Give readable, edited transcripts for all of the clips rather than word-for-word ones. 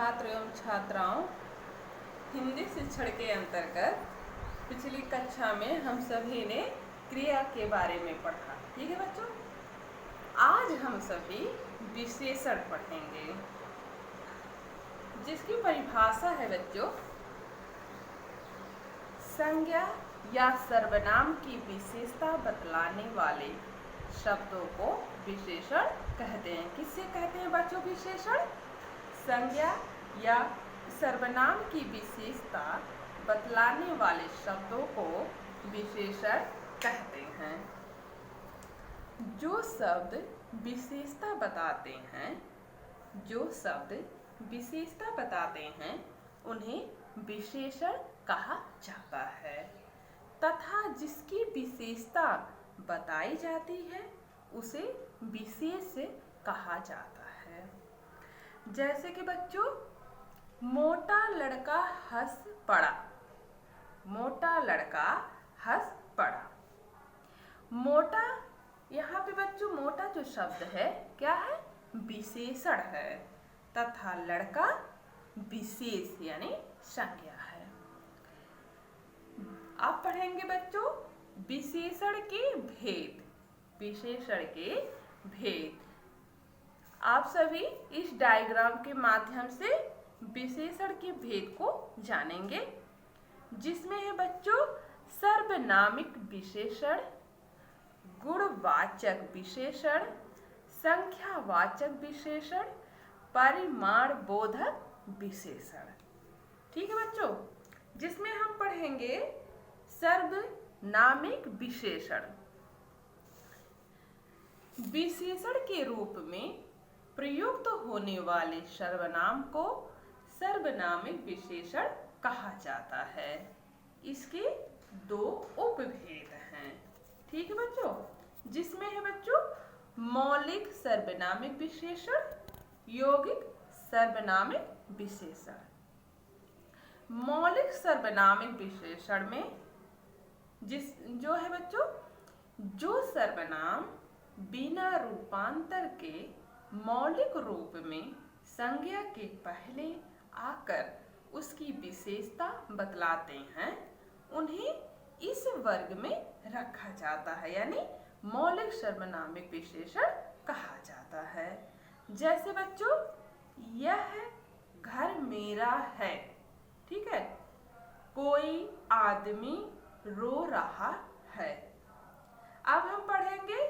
छात्र एवं छात्राओं, हिंदी शिक्षण के अंतर्गत पिछली कक्षा में हम सभी ने क्रिया के बारे में पढ़ा। ठीक है बच्चों, आज हम सभी विशेषण पढ़ेंगे, जिसकी परिभाषा है बच्चों, संज्ञा या सर्वनाम की विशेषता बतलाने वाले शब्दों को विशेषण कहते हैं। किससे कहते हैं बच्चों विशेषण? संज्ञा या सर्वनाम की विशेषता बतलाने वाले शब्दों को विशेषण कहते हैं। जो शब्द विशेषता बताते हैं, उन्हें विशेषण कहा जाता है तथा जिसकी विशेषता बताई जाती है उसे विशेष कहा जाता है। जैसे कि बच्चों, मोटा लड़का हंस पड़ा। मोटा लड़का हंस पड़ा। मोटा, यहाँ पे बच्चों मोटा जो शब्द है क्या है? विशेषण है तथा लड़का विशेष यानी संज्ञा है। आप पढ़ेंगे बच्चों विशेषण के भेद। विशेषण के भेद आप सभी इस डायग्राम के माध्यम से विशेषण के भेद को जानेंगे, जिसमें है बच्चों सर्वनामिक विशेषण, गुणवाचक विशेषण, संख्यावाचक विशेषण, परिमाण बोधक विशेषण। ठीक है बच्चों, जिसमें हम पढ़ेंगे सर्वनामिक विशेषण। विशेषण के रूप में प्रयुक्त होने वाले सर्वनाम को सर्वनामिक विशेषण कहा जाता है। इसके दो उपभेद हैं। ठीक है बच्चों, जिसमें है बच्चों मौलिक सर्वनामिक विशेषण, यौगिक सर्वनामिक विशेषण। मौलिक सर्वनामिक विशेषण में जो है बच्चों, जो सर्वनाम बिना रूपांतर के मौलिक रूप में संज्ञा के पहले आकर उसकी विशेषता बतलाते हैं, उन्हें इस वर्ग में रखा जाता है, यानी मौलिक सर्वनामिक विशेषण कहा जाता है। जैसे बच्चों, यह घर मेरा है। ठीक है, कोई आदमी रो रहा है। अब हम पढ़ेंगे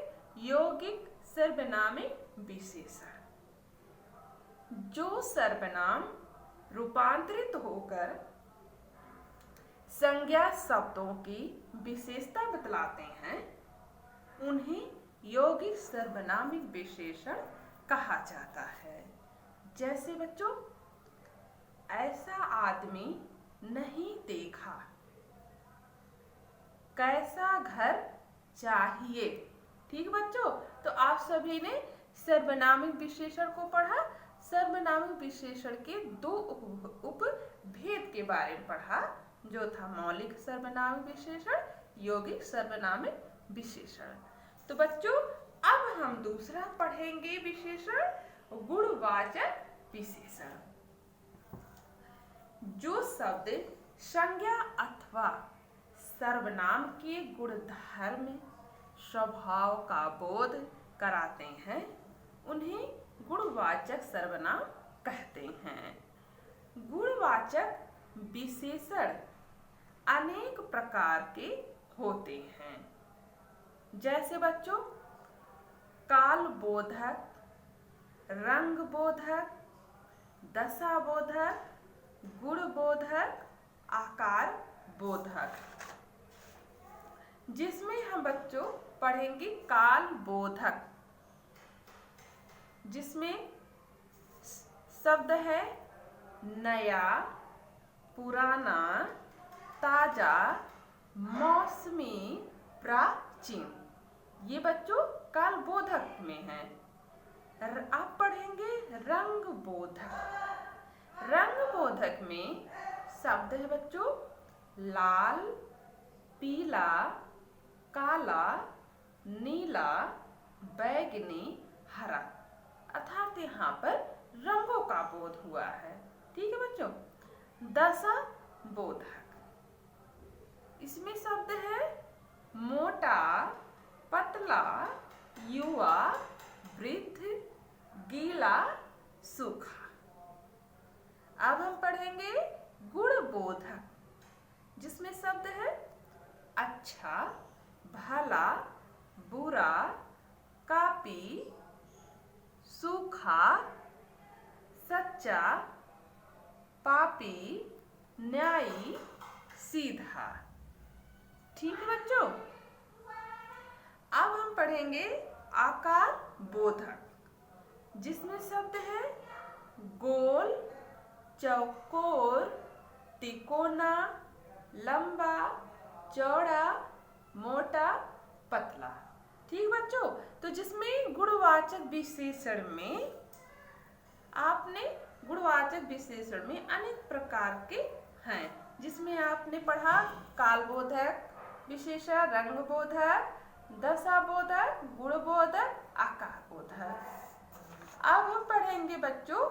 यौगिक सर्वनामिक विशेषण। जो सर्वनाम रूपांतरित होकर संज्ञा शब्दों की विशेषता बतलाते हैं, उन्हें यौगिक सर्वनामिक विशेषण कहा जाता है। जैसे बच्चों, ऐसा आदमी नहीं देखा। कैसा घर चाहिए। ठीक बच्चों, तो आप सभी ने सर्वनामिक विशेषण को पढ़ा। सर्वनामिक विशेषण के दो उपभेद के बारे में पढ़ा, जो था मौलिक सर्वनामिक विशेषण, यौगिक सर्वनामिक विशेषण। तो बच्चों, अब हम दूसरा पढ़ेंगे विशेषण, गुणवाचक विशेषण। जो शब्द संज्ञा अथवा सर्वनाम के गुणधर्म स्वभाव का बोध कराते हैं, उन्हें गुणवाचक सर्वनाम कहते हैं। गुणवाचक विशेषण अनेक प्रकार के होते हैं। जैसे बच्चों, कालबोधक, रंगबोधक, दशाबोधक, गुणबोधक, आकार बोधक। जिसमें हम बच्चों पढ़ेंगे कालबोधक, जिसमें शब्द है नया, पुराना, ताजा, मौसमी, प्राचीन। ये बच्चों कालबोधक में है। आप पढ़ेंगे रंगबोधक। रंगबोधक में शब्द है बच्चों लाल, पीला, काला, नीला, बैगनी, हरा, अर्थात यहाँ पर रंगों का बोध हुआ है। ठीक है बच्चों। दशाबोधक, इसमें शब्द है मोटा, पतला, युवा, वृद्ध, गीला, सूखा। अब हम पढ़ेंगे गुणबोधक, जिसमें शब्द है अच्छा, भला, बुरा, कापी, सूखा, सच्चा, पापी, न्यायी, सीधा। ठीक है बच्चों। अब हम पढ़ेंगे आकार बोधक, जिसमें शब्द है गोल, चौकोर, तिकोना, लंबा, चौड़ा, मोटा, पतला। ठीक बच्चों। तो जिसमें गुणवाचक विशेषण में आपने गुणवाचक विशेषण में अनेक प्रकार के हैं, जिसमें आपने पढ़ा कालबोधक विशेषण, रंगबोधक, दशाबोधक, गुणबोधक, आकारबोधक। अब हम पढ़ेंगे बच्चों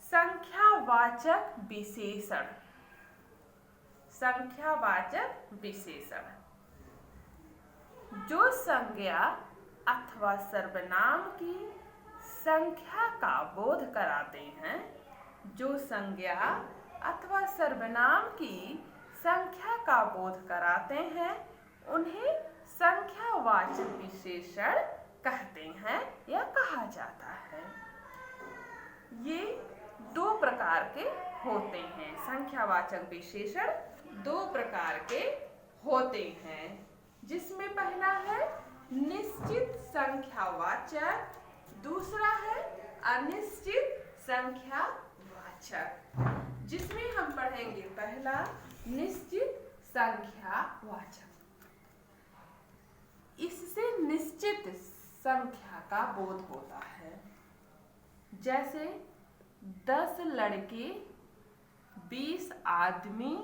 संख्यावाचक विशेषण। संख्यावाचक विशेषण जो संज्ञा अथवा सर्वनाम की संख्या का बोध कराते हैं, जो संज्ञा अथवा सर्वनाम की संख्या का बोध कराते हैं, उन्हें संख्यावाचक विशेषण कहते हैं या कहा जाता है। ये दो प्रकार के होते हैं। संख्यावाचक विशेषण दो प्रकार के होते हैं, जिसमें पहला है निश्चित संख्यावाचक, दूसरा है अनिश्चित संख्यावाचक। जिसमें हम पढ़ेंगे पहला निश्चित संख्यावाचक। इससे निश्चित संख्या का बोध होता है, जैसे 10 लड़के, 20 आदमी,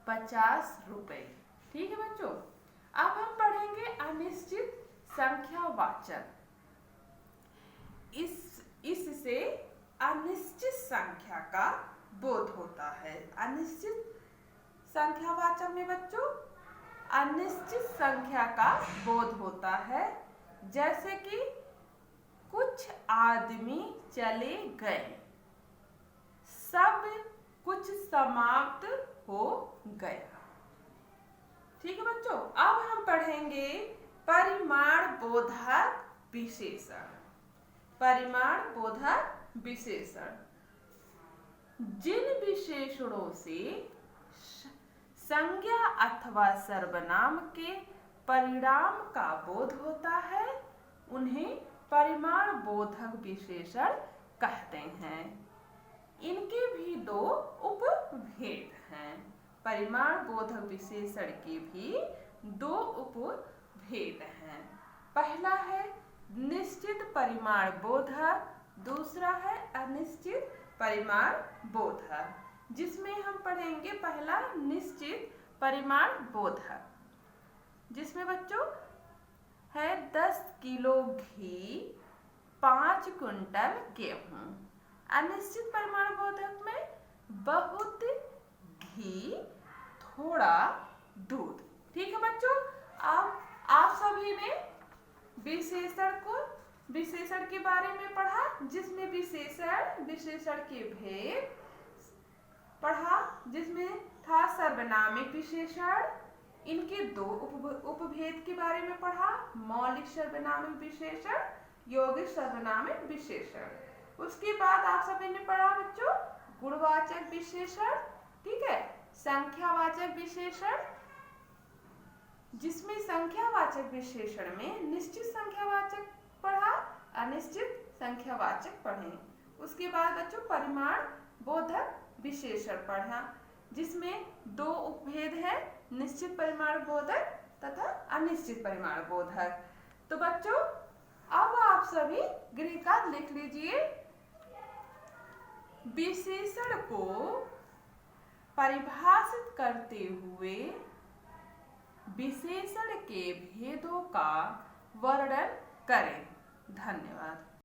50 रुपए। ठीक है बच्चों। अब हम पढ़ेंगे अनिश्चित संख्यावाचक। इससे अनिश्चित संख्या का बोध होता है। अनिश्चित संख्यावाचक में बच्चों अनिश्चित संख्या का बोध होता है, जैसे कि कुछ आदमी चले गए, सब कुछ समाप्त हो गया। ठीक है बच्चों। अब हम पढ़ेंगे परिमाण बोधक विशेषण। परिमाण बोधक विशेषण जिन विशेषणों से संज्ञा अथवा सर्वनाम के परिणाम का बोध होता है, उन्हें परिमाण बोधक विशेषण कहते हैं। इनके भी दो उपभेद हैं। परिमाण बोधक विशेषण के भी दो उपभेद हैं। पहला है निश्चित परिमाण बोधक, दूसरा है अनिश्चित परिमाण बोधक। जिसमें हम पढ़ेंगे पहला निश्चित परिमाण बोधक, जिसमें बच्चों है 10 किलो घी, 5 कुंटल गेहूं। अनिश्चित परिमाण बोधक में बहुत घी, थोड़ा दूध। ठीक है बच्चों। अब आप सभी ने विशेषण के बारे में पढ़ा, जिसमें विशेषण के भेद पढ़ा, जिसमें था सर्वनामिक विशेषण, इनके दो उपभेद के बारे में पढ़ा, मौलिक सर्वनामिक विशेषण, यौगिक सर्वनामिक विशेषण। उसके बाद आप सभी ने पढ़ा बच्चों गुणवाचक विशेषण, ठीक है, संख्यावाचक विशेषण, जिसमें संख्यावाचक विशेषण में निश्चित संख्यावाचक पढ़ा, अनिश्चित संख्यावाचक पढ़े। उसके बाद बच्चों परिमाण बोधक विशेषण पढ़ा, जिसमें दो उपभेद है, निश्चित परिमाण बोधक तथा अनिश्चित परिमाण बोधक। तो बच्चों अब आप सभी गृहकार्य लिख लीजिए। विशेषण को परिभाषित करते हुए विशेषण के भेदों का वर्णन करें। धन्यवाद।